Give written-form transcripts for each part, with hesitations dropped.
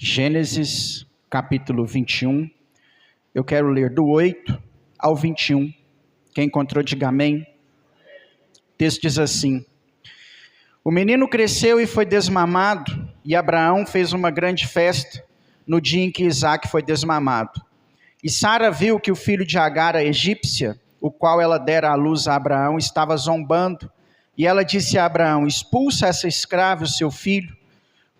Gênesis capítulo 21, eu quero ler do 8 ao 21, quem encontrou diga amém. O texto diz assim: o menino cresceu e foi desmamado, e Abraão fez uma grande festa no dia em que Isaque foi desmamado. E Sara viu que o filho de Agar, a egípcia, o qual ela dera à luz a Abraão, estava zombando, e ela disse a Abraão: expulsa essa escrava, o seu filho,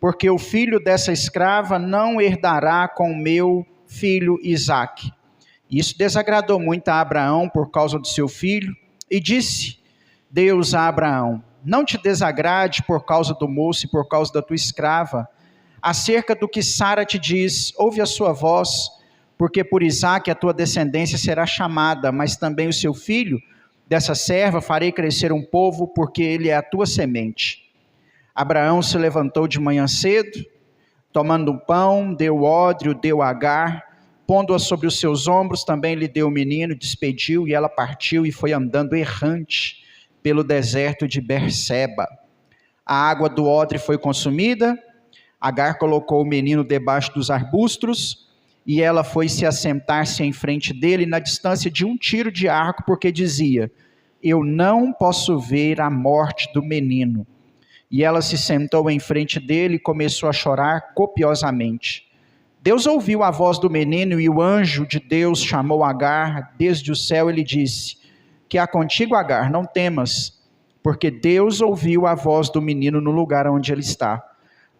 porque o filho dessa escrava não herdará com o meu filho Isaque. Isso desagradou muito a Abraão por causa do seu filho, e disse Deus a Abraão: não te desagrade por causa do moço e por causa da tua escrava, acerca do que Sara te diz, ouve a sua voz, porque por Isaque a tua descendência será chamada, mas também o seu filho, dessa serva farei crescer um povo, porque ele é a tua semente. Abraão se levantou de manhã cedo, tomando um pão, deu o ódrio, deu a Agar, pondo-a sobre os seus ombros, também lhe deu o menino, despediu, e ela partiu e foi andando errante pelo deserto de Berseba. A água do odre foi consumida, Agar colocou o menino debaixo dos arbustos, e ela foi se assentar-se em frente dele, na distância de um tiro de arco, porque dizia: eu não posso ver a morte do menino. E ela se sentou em frente dele e começou a chorar copiosamente. Deus ouviu a voz do menino, e o anjo de Deus chamou Agar desde o céu e lhe disse: que há contigo, Agar, não temas, porque Deus ouviu a voz do menino no lugar onde ele está.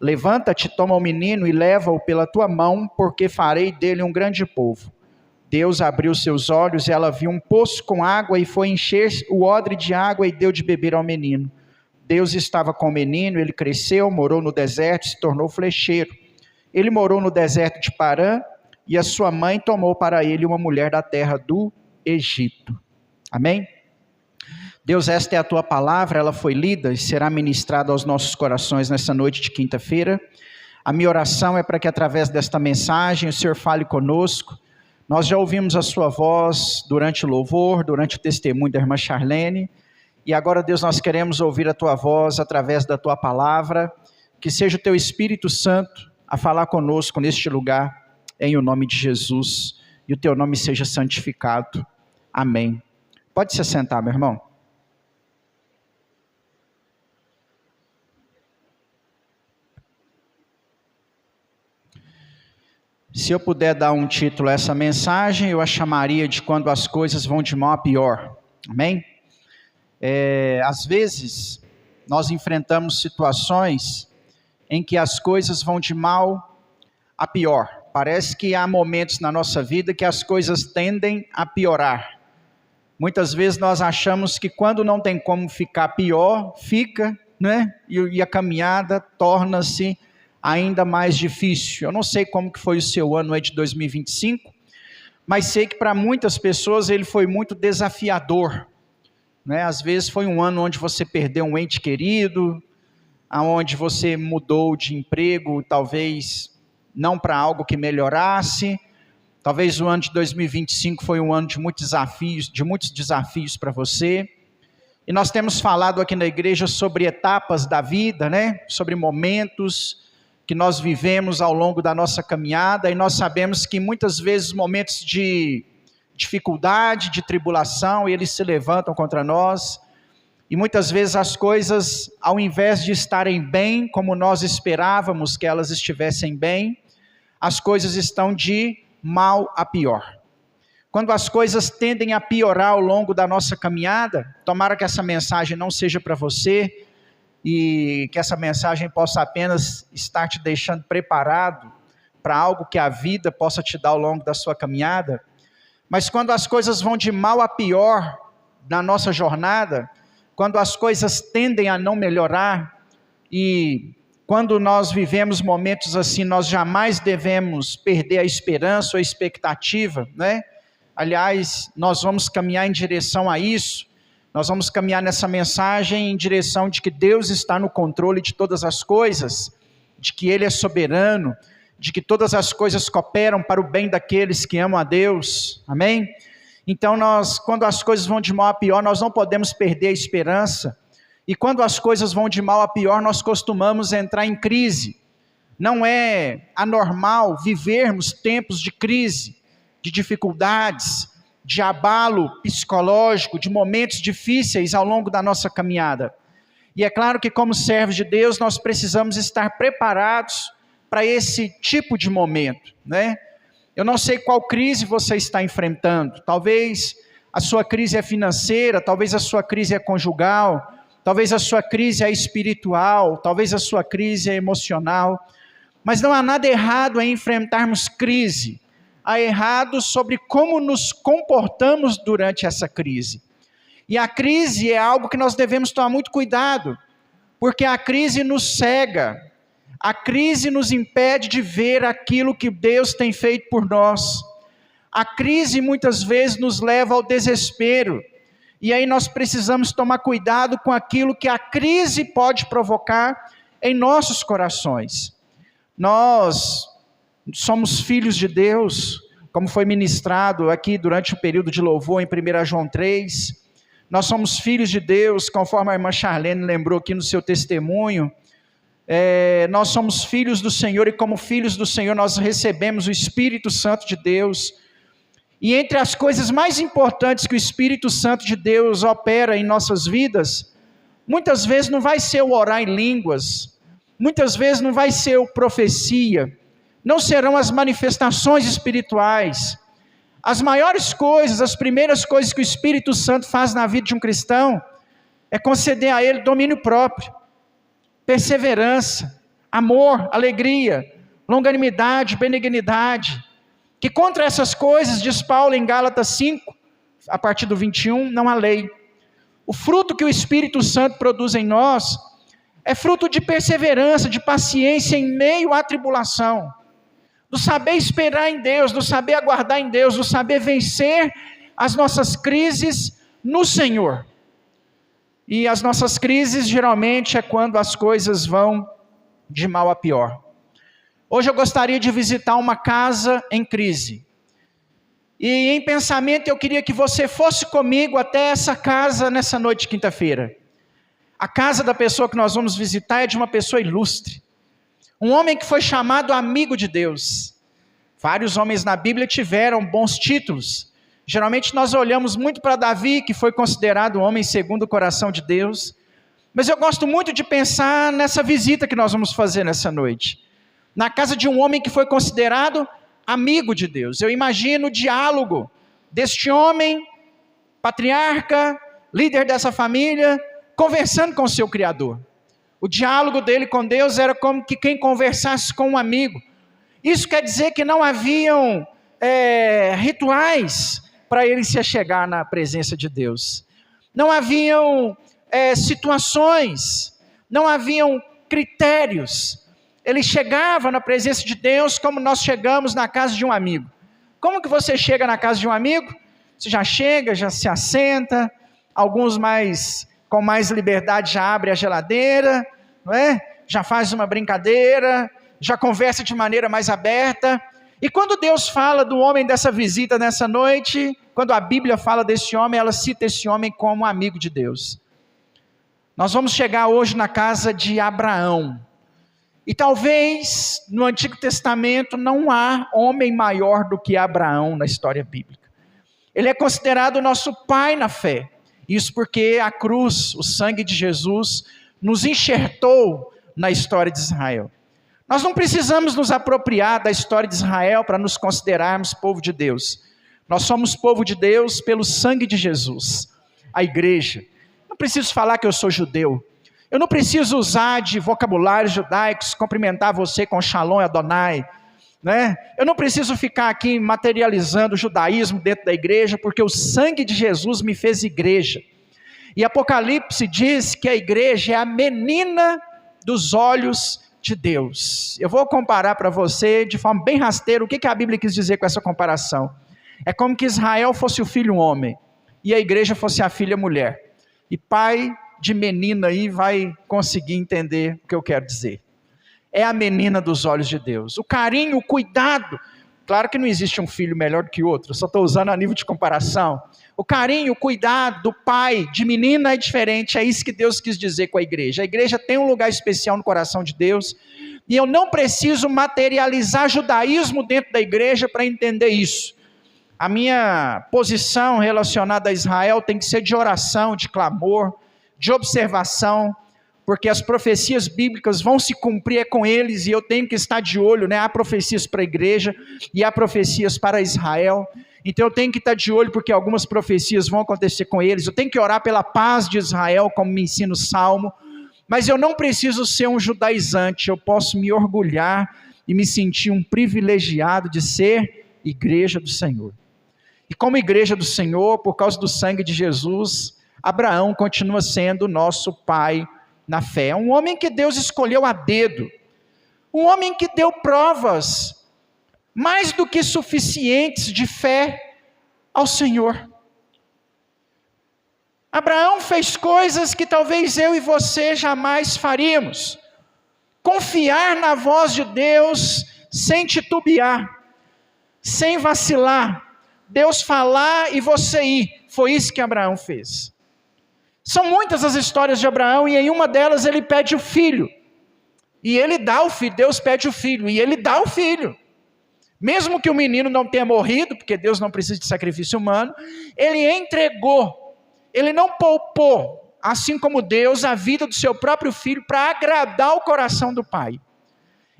Levanta-te, toma o menino e leva-o pela tua mão, porque farei dele um grande povo. Deus abriu seus olhos e ela viu um poço com água e foi encher o odre de água e deu de beber ao menino. Deus estava com o menino, ele cresceu, morou no deserto, se tornou flecheiro. Ele morou no deserto de Parã, e a sua mãe tomou para ele uma mulher da terra do Egito. Amém? Deus, esta é a tua palavra, ela foi lida e será ministrada aos nossos corações nessa noite de quinta-feira. A minha oração é para que através desta mensagem o Senhor fale conosco. Nós já ouvimos a sua voz durante o louvor, durante o testemunho da irmã Charlene, e agora, Deus, nós queremos ouvir a tua voz através da tua palavra, que seja o teu Espírito Santo a falar conosco neste lugar, em o nome de Jesus, e o teu nome seja santificado. Amém. Pode se assentar, meu irmão. Se eu puder dar um título a essa mensagem, eu a chamaria de Quando as Coisas Vão de Mal a Pior. Amém? Às vezes, nós enfrentamos situações em que as coisas vão de mal a pior. Parece que há momentos na nossa vida que as coisas tendem a piorar. Muitas vezes nós achamos que quando não tem como ficar pior, fica, né? E a caminhada torna-se ainda mais difícil. Eu não sei como que foi o seu ano aí de 2025, mas sei que para muitas pessoas ele foi muito desafiador. Às vezes foi um ano onde você perdeu um ente querido, onde você mudou de emprego, talvez não para algo que melhorasse. Talvez o ano de 2025 foi um ano de muitos desafios para você. E nós temos falado aqui na igreja sobre etapas da vida, sobre momentos que nós vivemos ao longo da nossa caminhada, e nós sabemos que muitas vezes momentos de dificuldade, de tribulação, e eles se levantam contra nós, e muitas vezes as coisas, ao invés de estarem bem, como nós esperávamos que elas estivessem bem, as coisas estão de mal a pior. Quando as coisas tendem a piorar ao longo da nossa caminhada, tomara que essa mensagem não seja para você, e que essa mensagem possa apenas estar te deixando preparado para algo que a vida possa te dar ao longo da sua caminhada. Mas quando as coisas vão de mal a pior na nossa jornada, quando as coisas tendem a não melhorar, e quando nós vivemos momentos assim, nós jamais devemos perder a esperança ou a expectativa, Aliás, nós vamos caminhar em direção a isso, nós vamos caminhar nessa mensagem em direção de que Deus está no controle de todas as coisas, de que Ele é soberano, de que todas as coisas cooperam para o bem daqueles que amam a Deus, amém? Então quando as coisas vão de mal a pior, nós não podemos perder a esperança, e quando as coisas vão de mal a pior, nós costumamos entrar em crise, Não é anormal vivermos tempos de crise, de dificuldades, de abalo psicológico, de momentos difíceis ao longo da nossa caminhada. E é claro que, como servos de Deus, nós precisamos estar preparados para esse tipo de momento, né? Eu não sei qual crise você está enfrentando. Talvez a sua crise é financeira, talvez a sua crise é conjugal, talvez a sua crise é espiritual, talvez a sua crise é emocional. Mas não há nada errado em enfrentarmos crise. Há errado sobre como nos comportamos durante essa crise. E a crise é algo que nós devemos tomar muito cuidado, porque a crise nos cega, a crise nos impede de ver aquilo que Deus tem feito por nós. A crise muitas vezes nos leva ao desespero, e aí nós precisamos tomar cuidado com aquilo que a crise pode provocar em nossos corações. Nós somos filhos de Deus, como foi ministrado aqui durante o período de louvor em 1 João 3, nós somos filhos de Deus, conforme a irmã Charlene lembrou aqui no seu testemunho. Nós somos filhos do Senhor, e como filhos do Senhor nós recebemos o Espírito Santo de Deus. E entre as coisas mais importantes que o Espírito Santo de Deus opera em nossas vidas, muitas vezes não vai ser o orar em línguas, muitas vezes não vai ser o profecia, não serão as manifestações espirituais. As maiores coisas, as primeiras coisas que o Espírito Santo faz na vida de um cristão, é conceder a ele domínio próprio, perseverança, amor, alegria, longanimidade, benignidade, que contra essas coisas, diz Paulo em Gálatas 5, a partir do 21, não há lei. O fruto que o Espírito Santo produz em nós, é fruto de perseverança, de paciência em meio à tribulação, do saber esperar em Deus, do saber aguardar em Deus, do saber vencer as nossas crises no Senhor. E as nossas crises geralmente é quando as coisas vão de mal a pior. Hoje eu gostaria de visitar uma casa em crise. E em pensamento eu queria que você fosse comigo até essa casa nessa noite de quinta-feira. A casa da pessoa que nós vamos visitar é de uma pessoa ilustre. Um homem que foi chamado amigo de Deus. Vários homens na Bíblia tiveram bons títulos. Geralmente nós olhamos muito para Davi, que foi considerado um homem segundo o coração de Deus. Mas eu gosto muito de pensar nessa visita que nós vamos fazer nessa noite. Na casa de um homem que foi considerado amigo de Deus. Eu imagino o diálogo deste homem, patriarca, líder dessa família, conversando com o seu Criador. O diálogo dele com Deus era como que quem conversasse com um amigo. Isso quer dizer que não haviam rituais para ele se achegar na presença de Deus. Não haviam situações, não haviam critérios. Ele chegava na presença de Deus como nós chegamos na casa de um amigo. Como que você chega na casa de um amigo? Você já chega, já se assenta, alguns com mais liberdade já abre a geladeira, não é? Já faz uma brincadeira, já conversa de maneira mais aberta. E quando Deus fala do homem dessa visita nessa noite, quando a Bíblia fala desse homem, ela cita esse homem como amigo de Deus. Nós vamos chegar hoje na casa de Abraão. E talvez no Antigo Testamento não há homem maior do que Abraão na história bíblica. Ele é considerado o nosso pai na fé. Isso porque a cruz, o sangue de Jesus, nos enxertou na história de Israel. Nós não precisamos nos apropriar da história de Israel para nos considerarmos povo de Deus. Nós somos povo de Deus pelo sangue de Jesus, a igreja. Não preciso falar que eu sou judeu. Eu não preciso usar de vocabulários judaicos, cumprimentar você com Shalom Adonai, né? Eu não preciso ficar aqui materializando o judaísmo dentro da igreja, porque o sangue de Jesus me fez igreja. E Apocalipse diz que a igreja é a menina dos olhos de Deus. Eu vou comparar para você de forma bem rasteira o que a Bíblia quis dizer com essa comparação. É como que Israel fosse o filho homem e a igreja fosse a filha mulher. E pai de menina aí vai conseguir entender o que eu quero dizer. É a menina dos olhos de Deus. O carinho, o cuidado. Claro que não existe um filho melhor do que outro, eu só estou usando a nível de comparação. O carinho, o cuidado do pai de menina é diferente, é isso que Deus quis dizer com a igreja. A igreja tem um lugar especial no coração de Deus, E eu não preciso materializar judaísmo dentro da igreja para entender isso. A minha posição relacionada a Israel tem que ser de oração, de clamor, de observação, porque as profecias bíblicas vão se cumprir com eles, e eu tenho que estar de olho, né? Há profecias para a igreja e há profecias para Israel, então eu tenho que estar de olho, porque algumas profecias vão acontecer com eles. Eu tenho que orar pela paz de Israel, como me ensina o Salmo, mas eu não preciso ser um judaizante, eu posso me orgulhar e me sentir um privilegiado de ser igreja do Senhor. E como igreja do Senhor, por causa do sangue de Jesus, Abraão continua sendo nosso pai na fé. Um homem que Deus escolheu a dedo. Um homem que deu provas mais do que suficientes de fé ao Senhor. Abraão fez coisas que talvez eu e você jamais faríamos. Confiar na voz de Deus sem titubear, sem vacilar. Deus falar e você ir. Foi isso que Abraão fez. São muitas as histórias de Abraão, e em uma delas ele pede o filho. E ele dá o filho, Deus pede o filho, e ele dá o filho. Mesmo que o menino não tenha morrido, porque Deus não precisa de sacrifício humano, ele entregou, ele não poupou, assim como Deus, a vida do seu próprio filho para agradar o coração do pai.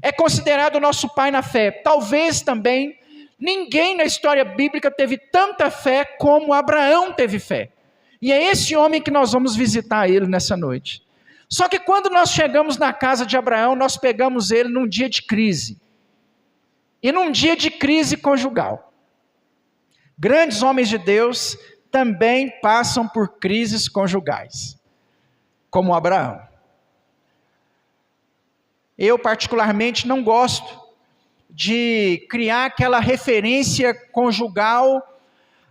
É considerado o nosso pai na fé. Talvez também ninguém na história bíblica teve tanta fé como Abraão teve fé. E é esse homem que nós vamos visitar ele nessa noite. Só que quando nós chegamos na casa de Abraão, nós pegamos ele num dia de crise. E num dia de crise conjugal. Grandes homens de Deus também passam por crises conjugais, como Abraão. Eu particularmente não gosto de criar aquela referência conjugal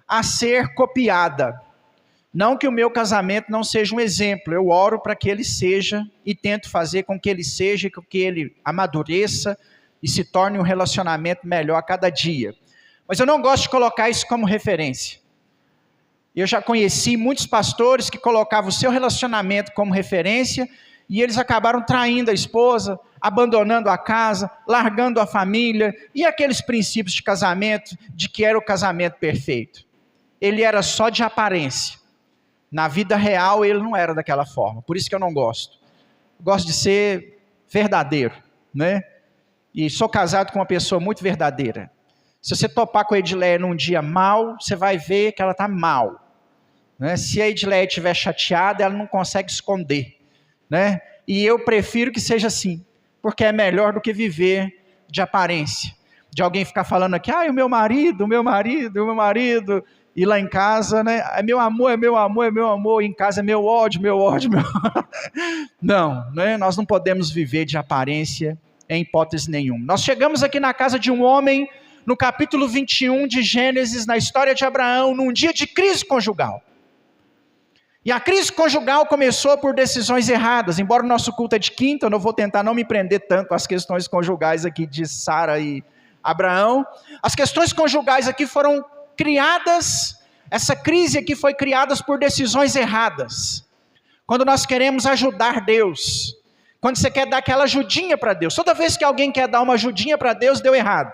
a ser copiada. Não que o meu casamento não seja um exemplo, eu oro para que ele seja e tento fazer com que ele seja, com que ele amadureça e se torne um relacionamento melhor a cada dia. Mas eu não gosto de colocar isso como referência. Eu já conheci muitos pastores que colocavam o seu relacionamento como referência e eles acabaram traindo a esposa, abandonando a casa, largando a família e aqueles princípios de casamento, de que era o casamento perfeito. Ele era só de aparência. Na vida real ele não era daquela forma, por isso que eu não gosto. Eu gosto de ser verdadeiro, né? E sou casado com uma pessoa muito verdadeira. Se você topar com a Edileia num dia mal, você vai ver que ela está mal, né? Se a Edileia estiver chateada, ela não consegue esconder, né? E eu prefiro que seja assim, porque é melhor do que viver de aparência, de alguém ficar falando aqui, o meu marido, e lá em casa, né, é meu amor, e em casa é meu ódio. Não, né, nós não podemos viver de aparência em hipótese nenhuma. Nós chegamos aqui na casa de um homem, no capítulo 21 de Gênesis, na história de Abraão, num dia de crise conjugal. E a crise conjugal começou por decisões erradas. Embora o nosso culto é de quinta, eu não vou tentar não me prender tanto às questões conjugais aqui de Sara e Abraão. As questões conjugais aqui foram criadas, essa crise aqui foi criada por decisões erradas. Quando nós queremos ajudar Deus, quando você quer dar aquela ajudinha para Deus, toda vez que alguém quer dar uma ajudinha para Deus, deu errado.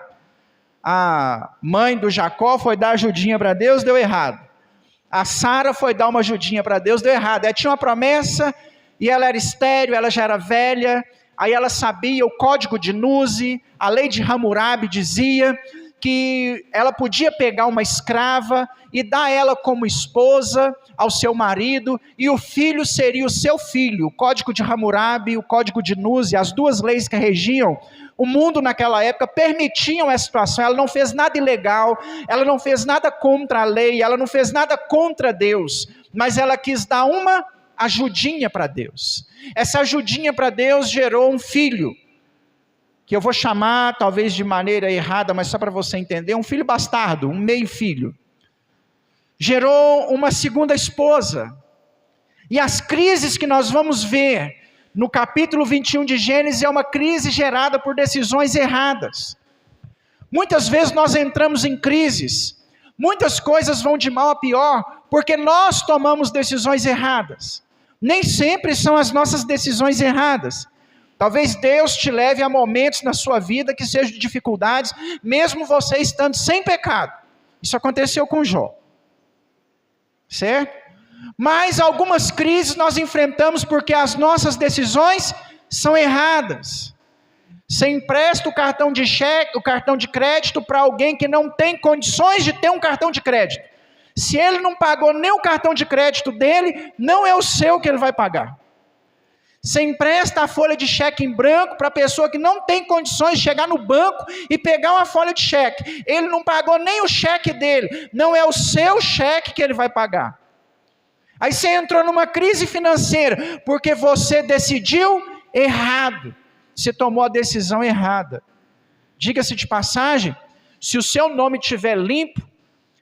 A mãe do Jacó foi dar ajudinha para Deus, deu errado. A Sara foi dar uma ajudinha para Deus, deu errado. Ela tinha uma promessa e ela era estéril, ela já era velha, aí ela sabia o código de Nuzi, a lei de Hammurabi dizia que ela podia pegar uma escrava e dar ela como esposa ao seu marido, e o filho seria o seu filho. O código de Hammurabi, o código de Nuzi, as duas leis que regiam o mundo naquela época permitiam essa situação. Ela não fez nada ilegal, ela não fez nada contra a lei, ela não fez nada contra Deus, mas ela quis dar uma ajudinha para Deus. Essa ajudinha para Deus gerou um filho, que eu vou chamar, talvez de maneira errada, mas só para você entender, um filho bastardo, um meio filho. Gerou uma segunda esposa. E as crises que nós vamos ver no capítulo 21 de Gênesis é uma crise gerada por decisões erradas. Muitas vezes nós entramos em crises, muitas coisas vão de mal a pior, porque nós tomamos decisões erradas. Nem sempre são as nossas decisões erradas, Talvez Deus te leve a momentos na sua vida que sejam de dificuldades, mesmo você estando sem pecado. Isso aconteceu com Jó. Certo? Mas algumas crises nós enfrentamos porque as nossas decisões são erradas. Você empresta o cartão de cheque, o cartão de crédito para alguém que não tem condições de ter um cartão de crédito. Se ele não pagou nem o cartão de crédito dele, não é o seu que ele vai pagar. Você empresta a folha de cheque em branco para a pessoa que não tem condições de chegar no banco e pegar uma folha de cheque. Ele não pagou nem o cheque dele, não é o seu cheque que ele vai pagar. Aí você entrou numa crise financeira porque você decidiu errado. Você tomou a decisão errada. Diga-se de passagem, se o seu nome estiver limpo,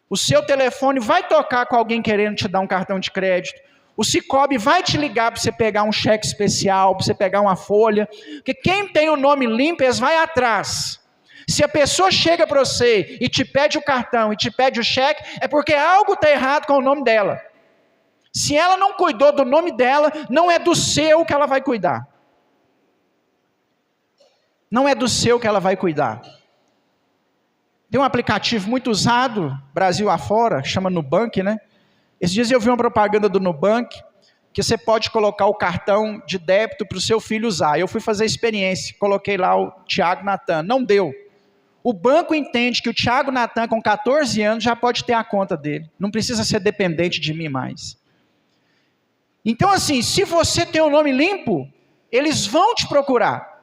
o seu telefone vai tocar com alguém querendo te dar um cartão de crédito. O Cicobi vai te ligar para você pegar um cheque especial, para você pegar uma folha. Porque quem tem o nome limpo, eles vai atrás. Se a pessoa chega para você e te pede o cartão e te pede o cheque, é porque algo está errado com o nome dela. Se ela não cuidou do nome dela, não é do seu que ela vai cuidar. Não é do seu que ela vai cuidar. Tem um aplicativo muito usado, Brasil afora, chama Nubank, né? Esses dias eu vi uma propaganda do Nubank, que você pode colocar o cartão de débito para o seu filho usar. Eu fui fazer a experiência, coloquei lá o Tiago Natan, não deu. O banco entende que o Tiago Natan, com 14 anos, já pode ter a conta dele. Não precisa ser dependente de mim mais. Então assim, se você tem o nome limpo, eles vão te procurar.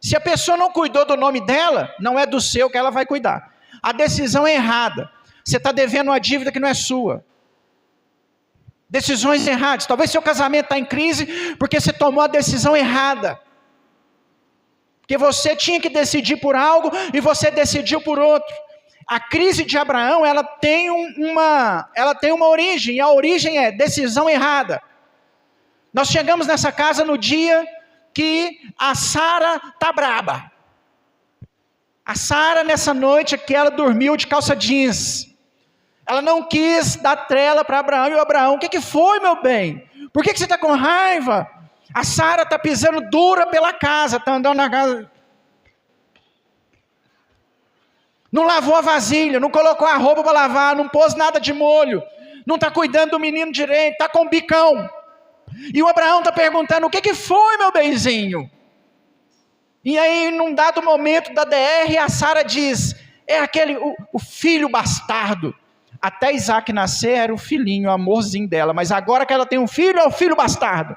Se a pessoa não cuidou do nome dela, não é do seu que ela vai cuidar. A decisão é errada. Você está devendo uma dívida que não é sua. Decisões erradas. Talvez seu casamento está em crise porque você tomou a decisão errada. Porque você tinha que decidir por algo e você decidiu por outro. A crise de Abraão, ela tem uma origem. E a origem é decisão errada. Nós chegamos nessa casa no dia que a Sara está braba. A Sara, nessa noite aqui, ela dormiu de calça jeans. Ela não quis dar trela para Abraão. E o Abraão, o que foi, meu bem? Por que você está com raiva? A Sara está pisando dura pela casa, está andando na casa. Não lavou a vasilha, não colocou a roupa para lavar, não pôs nada de molho. Não está cuidando do menino direito, está com bicão. E o Abraão está perguntando, o que foi, meu benzinho? E aí, num dado momento da DR, a Sara diz, é o filho bastardo. Até Isaac nascer, era o filhinho, o amorzinho dela. Mas agora que ela tem um filho, é o filho bastardo.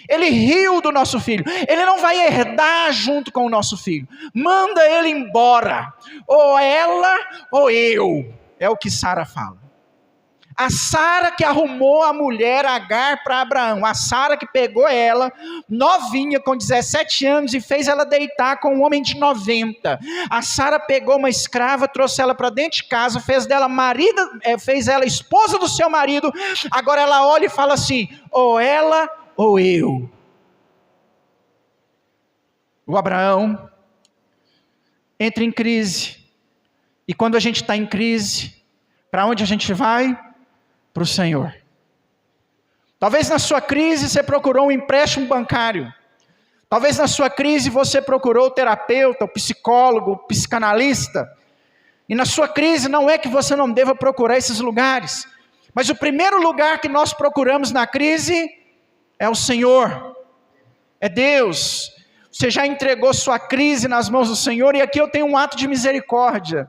Ele riu do nosso filho. Ele não vai herdar junto com o nosso filho. Manda ele embora. Ou ela, ou eu. É o que Sara fala. A Sara que arrumou a mulher Agar para Abraão. A Sara que pegou ela, novinha, com 17 anos, e fez ela deitar com um homem de 90. A Sara pegou uma escrava, trouxe ela para dentro de casa, fez ela esposa do seu marido. Agora ela olha e fala assim, ou ela ou eu. O Abraão entra em crise. E quando a gente está em crise, para onde a gente vai? Para o Senhor. Talvez na sua crise você procurou um empréstimo bancário. Talvez na sua crise você procurou o terapeuta, o psicólogo, o psicanalista. E na sua crise não é que você não deva procurar esses lugares. Mas o primeiro lugar que nós procuramos na crise é o Senhor. É Deus. Você já entregou sua crise nas mãos do Senhor, e aqui eu tenho um ato de misericórdia.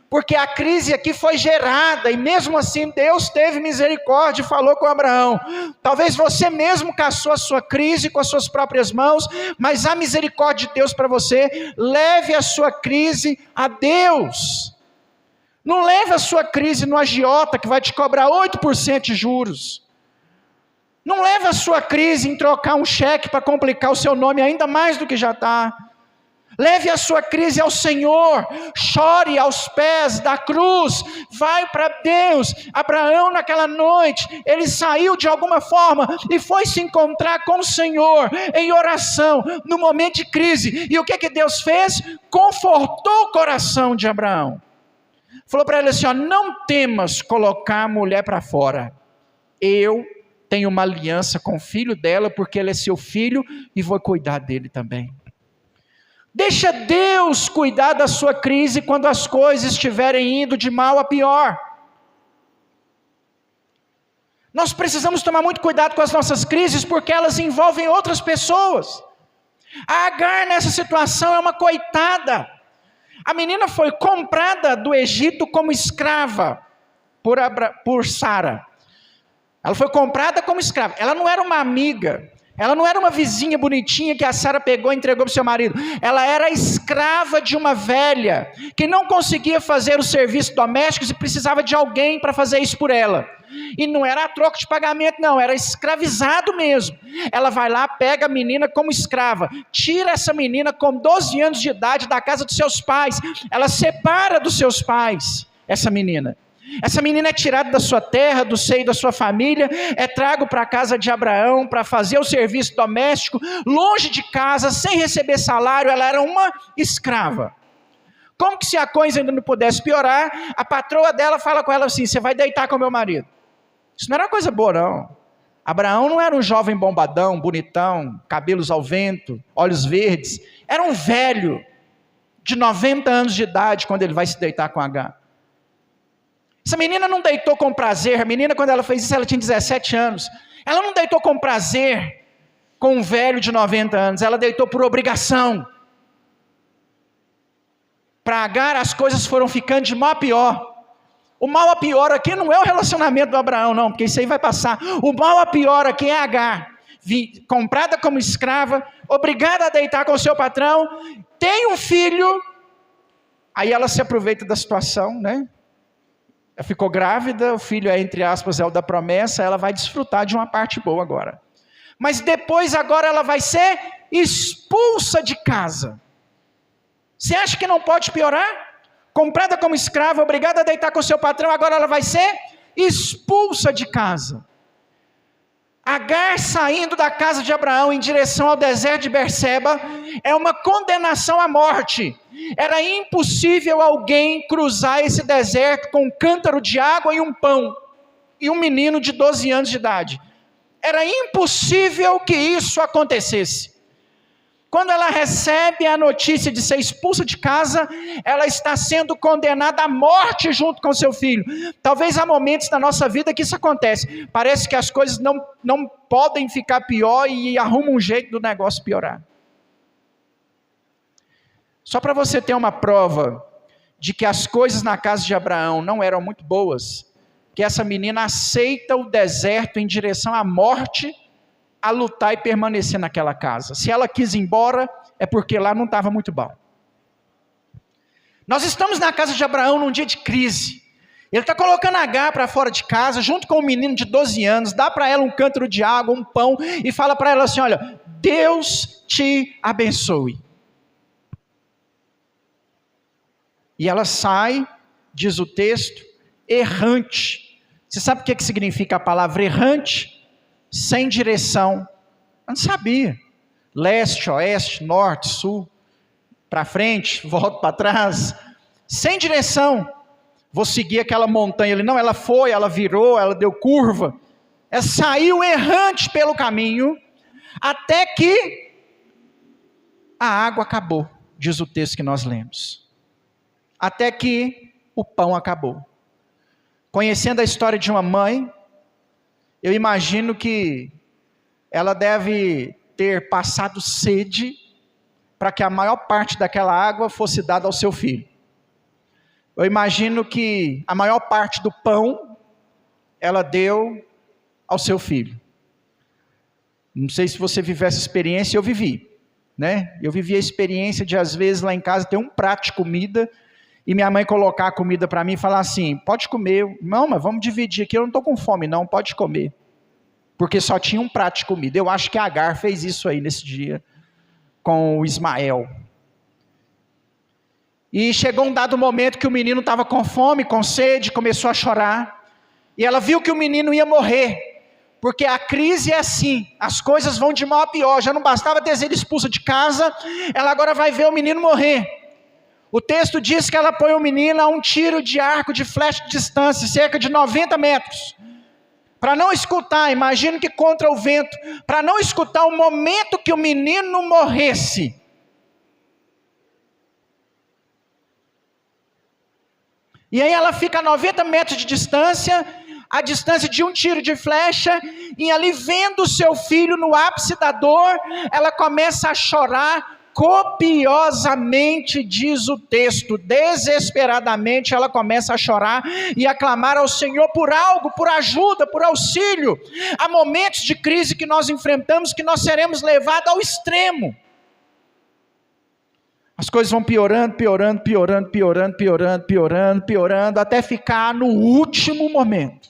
Porque a crise aqui foi gerada, e mesmo assim Deus teve misericórdia e falou com Abraão. Talvez você mesmo caçou a sua crise com as suas próprias mãos, mas a misericórdia de Deus para você, leve a sua crise a Deus. Não leve a sua crise no agiota que vai te cobrar 8% de juros. Não leve a sua crise em trocar um cheque para complicar o seu nome ainda mais do que já está. Leve a sua crise ao Senhor, chore aos pés da cruz, vai para Deus. Abraão naquela noite, ele saiu de alguma forma e foi se encontrar com o Senhor em oração, no momento de crise. E o que Deus fez? Confortou o coração de Abraão. Falou para ele assim, não temas colocar a mulher para fora, eu tenho uma aliança com o filho dela, porque ele é seu filho e vou cuidar dele também. Deixa Deus cuidar da sua crise quando as coisas estiverem indo de mal a pior. Nós precisamos tomar muito cuidado com as nossas crises, porque elas envolvem outras pessoas. A Agar nessa situação é uma coitada. A menina foi comprada do Egito como escrava por Sara. Ela foi comprada como escrava. Ela não era uma amiga. Ela não era uma vizinha bonitinha que a Sara pegou e entregou para o seu marido. Ela era escrava de uma velha, que não conseguia fazer os serviços domésticos e precisava de alguém para fazer isso por ela. E não era a troco de pagamento não, era escravizado mesmo. Ela vai lá, pega a menina como escrava, tira essa menina com 12 anos de idade da casa dos seus pais. Ela separa dos seus pais essa menina. Essa menina é tirada da sua terra, do seio da sua família, é trago para a casa de Abraão para fazer o serviço doméstico, longe de casa, sem receber salário. Ela era uma escrava. Como que se a coisa ainda não pudesse piorar, a patroa dela fala com ela assim: você vai deitar com meu marido. Isso não era uma coisa boa não. Abraão não era um jovem bombadão, bonitão, cabelos ao vento, olhos verdes. Era um velho de 90 anos de idade quando ele vai se deitar com Agar. Essa menina não deitou com prazer. A menina, quando ela fez isso, ela tinha 17 anos. Ela não deitou com prazer com um velho de 90 anos. Ela deitou por obrigação. Para Agar, as coisas foram ficando de mal a pior. O mal a pior aqui não é o relacionamento do Abraão, não, porque isso aí vai passar. O mal a pior aqui é Agar, comprada como escrava, obrigada a deitar com o seu patrão, tem um filho, aí ela se aproveita da situação, né? Ela ficou grávida, o filho é, entre aspas, é o da promessa, ela vai desfrutar de uma parte boa agora. Mas depois agora ela vai ser expulsa de casa. Você acha que não pode piorar? Comprada como escrava, obrigada a deitar com seu patrão, agora ela vai ser expulsa de casa. Agar saindo da casa de Abraão em direção ao deserto de Berseba é uma condenação à morte. Era impossível alguém cruzar esse deserto com um cântaro de água e um pão, e um menino de 12 anos de idade. Era impossível que isso acontecesse. Quando ela recebe a notícia de ser expulsa de casa, ela está sendo condenada à morte junto com seu filho. Talvez há momentos na nossa vida que isso acontece. Parece que as coisas não podem ficar pior e arrumam um jeito do negócio piorar. Só para você ter uma prova de que as coisas na casa de Abraão não eram muito boas, que essa menina aceita o deserto em direção à morte, a lutar e permanecer naquela casa. Se ela quis ir embora, é porque lá não estava muito bom. Nós estamos na casa de Abraão num dia de crise. Ele está colocando Agar para fora de casa, junto com um menino de 12 anos, dá para ela um cântaro de água, um pão, e fala para ela assim: olha, Deus te abençoe. E ela sai, diz o texto, errante. Você sabe o que significa a palavra errante? Sem direção. Eu não sabia. Leste, oeste, norte, sul, para frente, volto para trás. Sem direção. Vou seguir aquela montanha ali. Não, ela foi, ela virou, ela deu curva. Ela saiu errante pelo caminho, até que a água acabou, diz o texto que nós lemos. Até que o pão acabou. Conhecendo a história de uma mãe, eu imagino que ela deve ter passado sede para que a maior parte daquela água fosse dada ao seu filho. Eu imagino que a maior parte do pão ela deu ao seu filho. Não sei se você viveu essa experiência, eu vivi, né? Eu vivi a experiência de às vezes lá em casa ter um prato de comida e minha mãe colocar a comida para mim e falar assim: pode comer. Não, mas vamos dividir aqui, eu não estou com fome não, pode comer. Porque só tinha um prato de comida. Eu acho que a Agar fez isso aí nesse dia com o Ismael. E chegou um dado momento que o menino estava com fome, com sede, começou a chorar. E ela viu que o menino ia morrer. Porque a crise é assim, as coisas vão de mal a pior. Já não bastava ter sido expulsa de casa, ela agora vai ver o menino morrer. O texto diz que ela põe o menino a um tiro de arco de flecha de distância, cerca de 90 metros. para não escutar, imagino que contra o vento, para não escutar o momento que o menino morresse. E aí ela fica a 90 metros de distância, a distância de um tiro de flecha, e ali vendo o seu filho no ápice da dor, ela começa a chorar copiosamente, diz o texto, desesperadamente ela começa a chorar e a clamar ao Senhor por algo, por ajuda, por auxílio. Há momentos de crise que nós enfrentamos que nós seremos levados ao extremo. As coisas vão piorando, piorando, até ficar no último momento.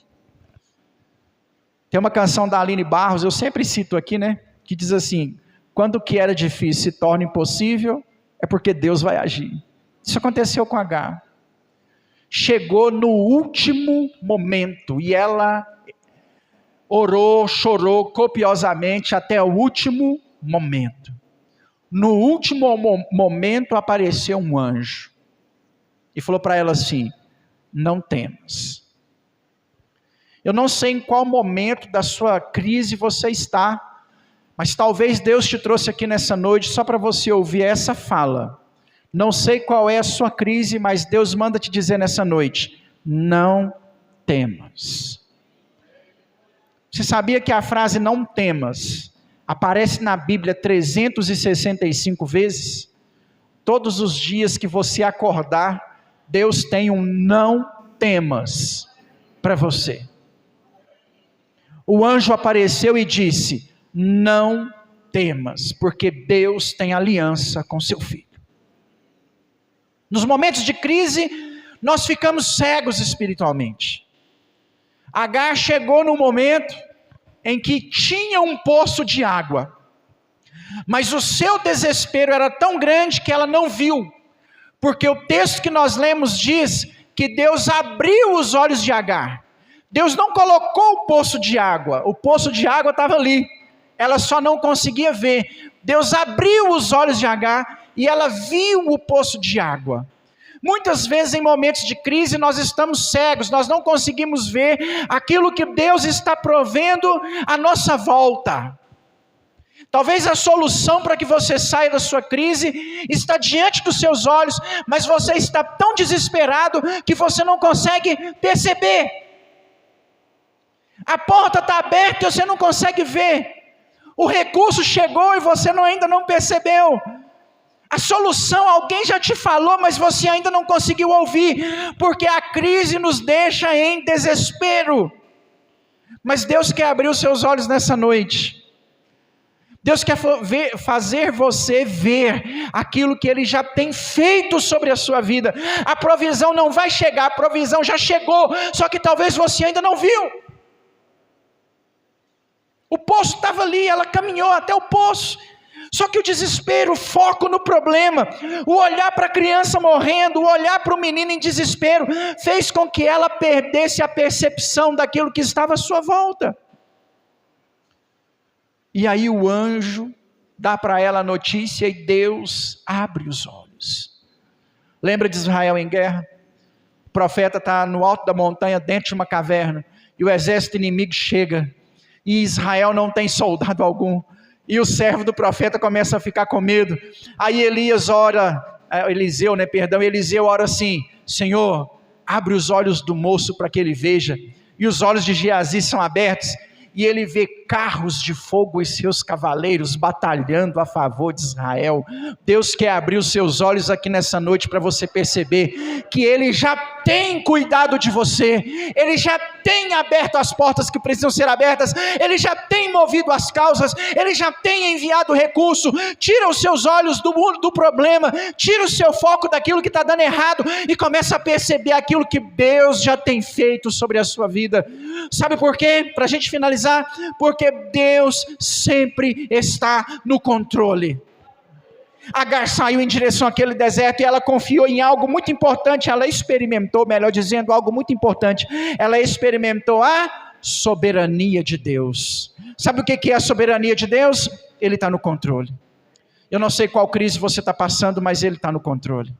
Tem uma canção da Aline Barros, eu sempre cito aqui, né? Que diz assim: quando o que era difícil se torna impossível, é porque Deus vai agir. Isso aconteceu com Agar. Chegou no último momento, e ela orou, chorou copiosamente até o último momento. No último momento apareceu um anjo, e falou para ela assim: não temas. Eu não sei em qual momento da sua crise você está, mas talvez Deus te trouxe aqui nessa noite só para você ouvir essa fala. Não sei qual é a sua crise, mas Deus manda te dizer nessa noite: não temas. Você sabia que a frase não temas aparece na Bíblia 365 vezes? Todos os dias que você acordar, Deus tem um não temas para você. O anjo apareceu e disse: não temas, porque Deus tem aliança com seu filho. Nos momentos de crise, nós ficamos cegos espiritualmente. Agar chegou no momento em que tinha um poço de água, mas o seu desespero era tão grande que ela não viu, porque o texto que nós lemos diz que Deus abriu os olhos de Agar. Deus não colocou o poço de água estava ali, ela só não conseguia ver. Deus abriu os olhos de Agar e ela viu o poço de água. Muitas vezes em momentos de crise nós estamos cegos, nós não conseguimos ver aquilo que Deus está provendo à nossa volta. Talvez a solução para que você saia da sua crise está diante dos seus olhos, mas você está tão desesperado que você não consegue perceber. A porta está aberta e você não consegue ver. O recurso chegou e você ainda não percebeu. A solução alguém já te falou, mas você ainda não conseguiu ouvir, porque a crise nos deixa em desespero. Mas Deus quer abrir os seus olhos nessa noite. Deus quer fazer você ver aquilo que Ele já tem feito sobre a sua vida. A provisão não vai chegar, a provisão já chegou, só que talvez você ainda não viu. O poço estava ali, ela caminhou até o poço. Só que o desespero, o foco no problema, o olhar para a criança morrendo, o olhar para o menino em desespero, fez com que ela perdesse a percepção daquilo que estava à sua volta. E aí o anjo dá para ela a notícia e Deus abre os olhos. Lembra de Israel em guerra? O profeta está no alto da montanha, dentro de uma caverna, e o exército inimigo chega, e Israel não tem soldado algum. E o servo do profeta começa a ficar com medo. Aí Eliseu ora assim: Senhor, abre os olhos do moço para que ele veja. E os olhos de Geazi são abertos, e ele vê carros de fogo e seus cavaleiros batalhando a favor de Israel. Deus quer abrir os seus olhos aqui nessa noite para você perceber que Ele já tem cuidado de você, Ele já tem aberto as portas que precisam ser abertas, Ele já tem movido as causas, Ele já tem enviado recurso. Tira os seus olhos do mundo do problema, tira o seu foco daquilo que está dando errado e começa a perceber aquilo que Deus já tem feito sobre a sua vida. Sabe por quê? Para a gente finalizar, porque Deus sempre está no controle. Agar saiu em direção àquele deserto e ela confiou em algo muito importante. Ela experimentou, melhor dizendo, algo muito importante. Ela experimentou a soberania de Deus. Sabe o que é a soberania de Deus? Ele está no controle. Eu não sei qual crise você está passando, mas Ele está no controle.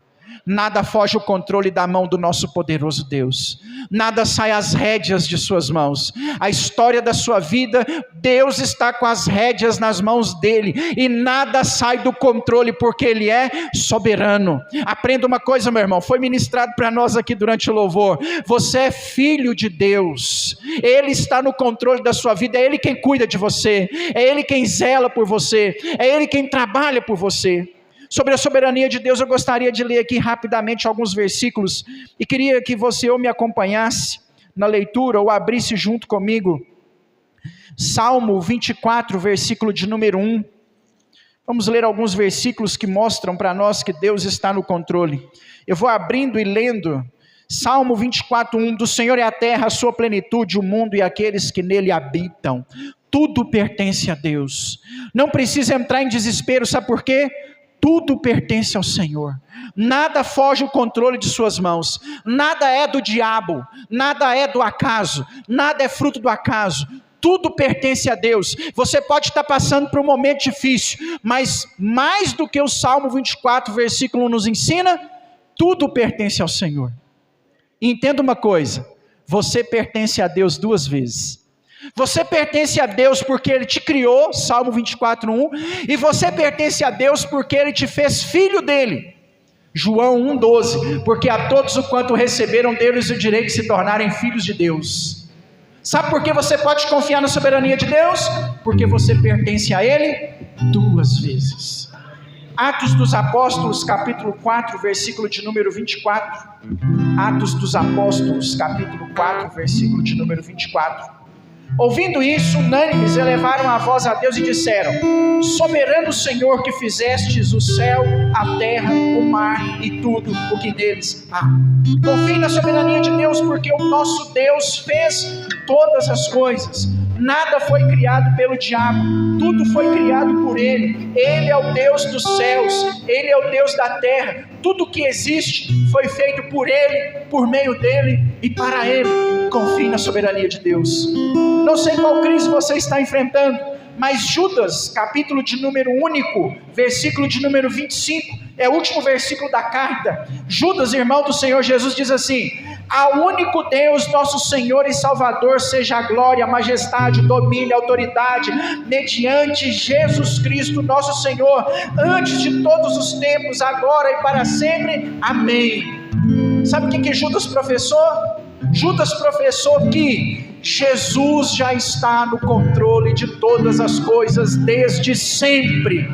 Nada foge o controle da mão do nosso poderoso Deus. Nada sai às rédeas de suas mãos. A história da sua vida, Deus está com as rédeas nas mãos dele. E nada sai do controle, porque ele é soberano. Aprenda uma coisa, meu irmão. Foi ministrado para nós aqui durante o louvor. Você é filho de Deus. Ele está no controle da sua vida. É ele quem cuida de você. É ele quem zela por você. É ele quem trabalha por você. Sobre a soberania de Deus, eu gostaria de ler aqui rapidamente alguns versículos, e queria que você ou me acompanhasse na leitura, ou abrisse junto comigo, Salmo 24, versículo de número 1, vamos ler alguns versículos que mostram para nós que Deus está no controle. Eu vou abrindo e lendo, Salmo 24, 1, do Senhor é a terra, a sua plenitude, o mundo e aqueles que nele habitam, tudo pertence a Deus, não precisa entrar em desespero, sabe por quê? Tudo pertence ao Senhor, nada foge o controle de suas mãos, nada é do diabo, nada é do acaso, nada é fruto do acaso, tudo pertence a Deus. Você pode estar passando por um momento difícil, mas mais do que o Salmo 24, versículo 1 nos ensina, tudo pertence ao Senhor. E entenda uma coisa, você pertence a Deus duas vezes. Você pertence a Deus porque Ele te criou, Salmo 24, 1, e você pertence a Deus porque Ele te fez filho dEle, João 1, 12, porque a todos o quanto receberam deles o direito de se tornarem filhos de Deus. Sabe por que você pode confiar na soberania de Deus? Porque você pertence a Ele duas vezes. Atos dos Apóstolos, capítulo 4, versículo de número 24. Atos dos Apóstolos, capítulo 4, versículo de número 24. Ouvindo isso, unânimes elevaram a voz a Deus e disseram: soberano Senhor, que fizestes o céu, a terra, o mar e tudo o que neles há. Confie na soberania de Deus, porque o nosso Deus fez todas as coisas. Nada foi criado pelo diabo, tudo foi criado por Ele. Ele é o Deus dos céus, Ele é o Deus da terra. Tudo que existe foi feito por Ele, por meio dEle e para Ele. Confie na soberania de Deus. Não sei qual crise você está enfrentando, mas Judas, capítulo de número único, versículo de número 25, é o último versículo da carta. Judas, irmão do Senhor Jesus, diz assim: ao único Deus, nosso Senhor e Salvador, seja a glória, a majestade, o domínio, a autoridade, mediante Jesus Cristo, nosso Senhor, antes de todos os tempos, agora e para sempre. Amém. Sabe o que Judas professou? Judas professou que Jesus já está no controle de todas as coisas desde sempre.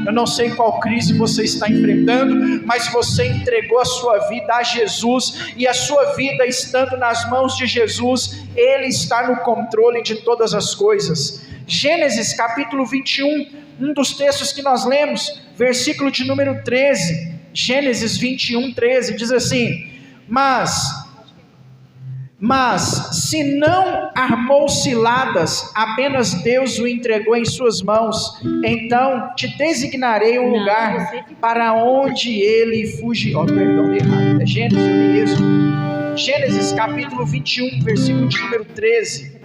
Eu não sei qual crise você está enfrentando, mas você entregou a sua vida a Jesus, e a sua vida estando nas mãos de Jesus, Ele está no controle de todas as coisas. Gênesis capítulo 21, um dos textos que nós lemos, versículo de número 13, Gênesis 21, 13, diz assim: Mas se não armou ciladas, apenas Deus o entregou em suas mãos, então te designarei um lugar para onde ele fugir. É Gênesis, eu li isso. Gênesis capítulo 21, versículo de número 13.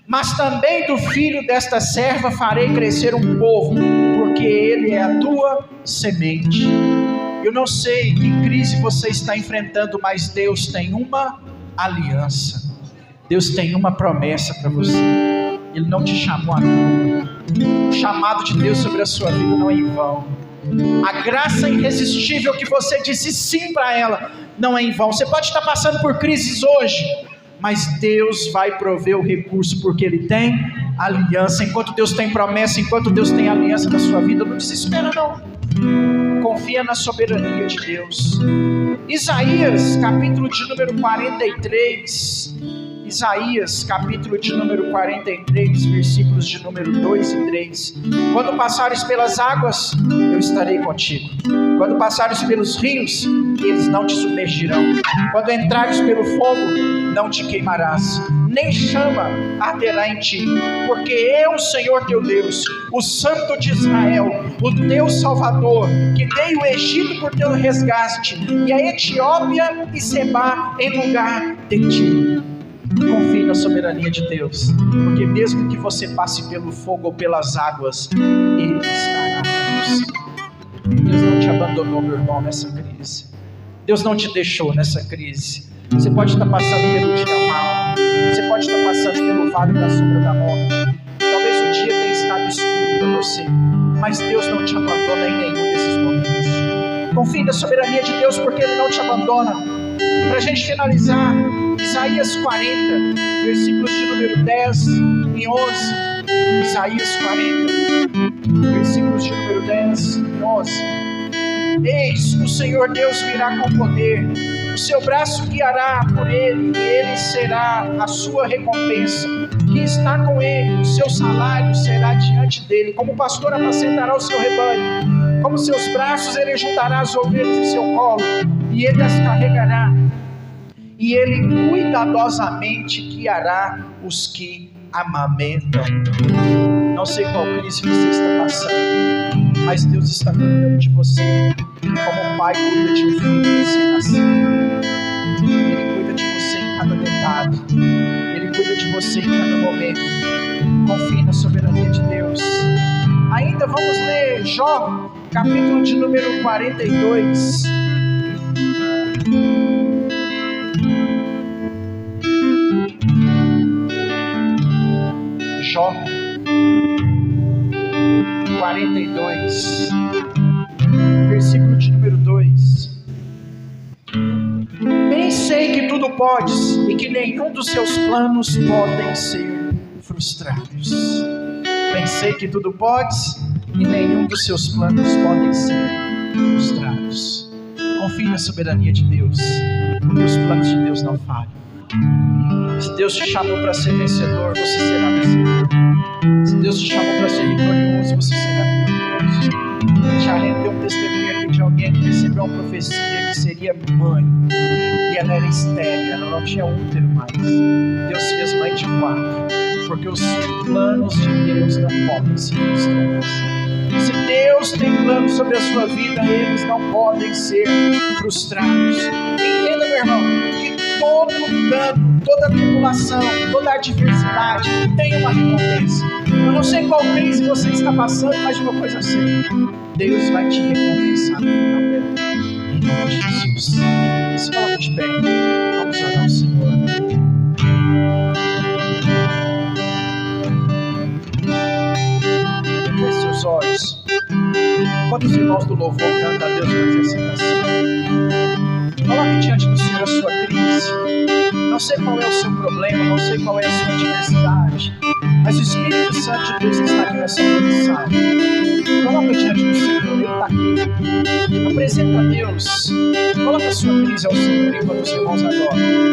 Mas também do filho desta serva farei crescer um povo, porque ele é a tua semente. Eu não sei que crise você está enfrentando, mas Deus tem uma aliança. Deus tem uma promessa para você. Ele não te chamou à toa. O chamado de Deus sobre a sua vida não é em vão. A graça irresistível que você disse sim para ela não é em vão. Você pode estar passando por crises hoje, mas Deus vai prover o recurso, porque Ele tem aliança. Enquanto Deus tem promessa, enquanto Deus tem aliança na sua vida, não desespera não. Confia na soberania de Deus. Isaías, capítulo de número 43. Isaías, capítulo de número 43, versículos de número 2 e 3. Quando passares pelas águas, eu estarei contigo. Quando passares pelos rios, eles não te submergirão. Quando entrares pelo fogo, não te queimarás, nem chama arderá em ti. Porque eu, Senhor teu Deus, o Santo de Israel, o teu Salvador, que dei o Egito por teu resgate, e a Etiópia e Sebá em lugar de ti. Confie na soberania de Deus, porque mesmo que você passe pelo fogo ou pelas águas, Ele estará com você. Deus não te abandonou, meu irmão, nessa crise. Deus não te deixou nessa crise. Você pode estar passando pelo dia mal, você pode estar passando pelo vale da sombra da morte. Talvez o dia tenha estado escuro para você, mas Deus não te abandona em nenhum desses momentos. Confie na soberania de Deus, porque Ele não te abandona. Para a gente finalizar, Isaías 40, versículos de número 10 e 11. Isaías 40, versículos de número 10 e 11. Eis, o Senhor Deus virá com poder, o seu braço guiará por ele, e ele será a sua recompensa. Que está com ele, o seu salário será diante dele. Como pastor apacentará o seu rebanho, como seus braços ele juntará as ovelhas em seu colo, e ele as carregará, e ele cuidadosamente guiará os que amamentam. Não sei qual crise você está passando, mas Deus está cuidando de você, como o pai cuida de um filho recém-nascido. Ele cuida de você em cada detalhe, Ele cuida de você em cada momento. Confie na soberania de Deus. Ainda vamos ler Jó, capítulo de número 42. Jó 42, versículo de número 2. Bem sei que tudo podes e que nenhum dos seus planos podem ser frustrados. Bem sei que tudo podes e nenhum dos seus planos podem ser frustrados. Confie na soberania de Deus, porque os planos de Deus não falham. Se Deus te chamou para ser vencedor, você será vencedor. Se Deus te chamou para ser vitorioso, você será vitorioso. Já rendeu um testemunho aqui de alguém que recebeu uma profecia que seria mãe, e ela era estéril, ela não tinha útero mais. Deus fez mãe de 4, porque os planos de Deus não podem ser frustrados. Se Deus tem planos sobre a sua vida, eles não podem ser frustrados. Entenda, meu irmão, que todo dano, toda tribulação, toda adversidade tem uma recompensa. Eu não sei qual crise você está passando, mas uma coisa eu sei: Deus vai te recompensar no final dela, em nome de Jesus. Se coloque de pé, vamos orar ao Senhor. Feche seus olhos. Quando os irmãos do louvor cantam a Deus com exercitação, coloque diante do Senhor a sua crise. Não sei qual é o seu problema, não sei qual é a sua adversidade, mas o Espírito Santo de Deus está aqui nessa condição. Coloca diante do Senhor, Ele está aqui. Apresenta a Deus. Coloca a sua crise ao Senhor enquanto os irmãos adoram.